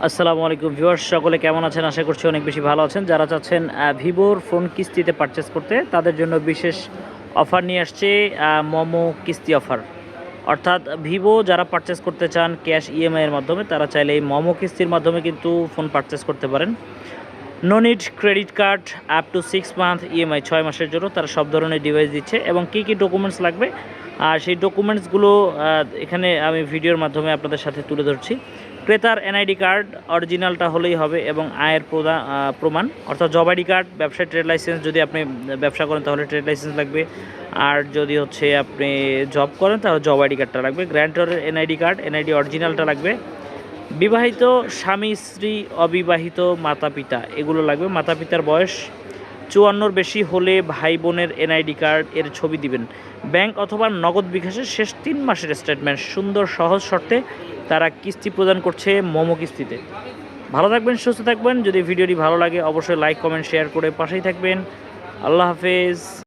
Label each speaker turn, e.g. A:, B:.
A: আসসালামু আলাইকুম ভিউয়ার্স, সকলে কেমন আছেন? আশা করছি অনেক বেশি ভালো আছেন। যারা চাচ্ছেন ভিভোর ফোন কিস্তিতে পারচেস করতে, তাদের জন্য বিশেষ অফার নিয়ে আসছে মোমো কিস্তি অফার। অর্থাৎ ভিভো যারা পারচেস করতে চান ক্যাশ ইএমআই এর মাধ্যমে, তারা চাইলে এই মোমো কিস্তির মাধ্যমে কিন্তু ফোন পারচেস করতে পারেন। No need credit card, up to 6 month EMI, 6 মাসের জন্য তারা সব ধরনের ডিভাইস দিচ্ছে। এবং কী কী ডকুমেন্টস লাগবে, আর সেই ডকুমেন্টসগুলো এখানে আমি ভিডিওর মাধ্যমে আপনাদের সাথে তুলে ধরছি। ক্রেতার এনআইডি কার্ড অরিজিনালটা হলেই হবে, এবং আয়ের প্রমাণ অর্থাৎ জব আইডি কার্ড, ব্যবসায় ট্রেড লাইসেন্স, যদি আপনি ব্যবসা করেন তাহলে ট্রেড লাইসেন্স লাগবে, আর যদি হচ্ছে আপনি জব করেন তাহলে জব আইডি কার্ডটা লাগবে। গ্র্যান্টরের এনআইডি কার্ড, এনআইডি অরিজিনালটা লাগবে। বিবাহিত স্বামী স্ত্রী, অবিবাহিত মাতা পিতা, এগুলো লাগবে। মাতা পিতার বয়স 54-র বেশি হলে ভাই বোনের এনআইডি কার্ড এর ছবি দিবেন। ব্যাংক অথবা নগদ বিকাশের শেষ 3 মাসের স্টেটমেন্ট, সুন্দর সহজ শর্তে তারা কিস্তি প্রদান করছে মোমো কিস্তিতে। ভালো থাকবেন, সুস্থ থাকবেন। যদি ভিডিওটি ভালো লাগে অবশ্যই লাইক, কমেন্ট, শেয়ার করে পাশেই থাকবেন। আল্লাহ হাফেজ।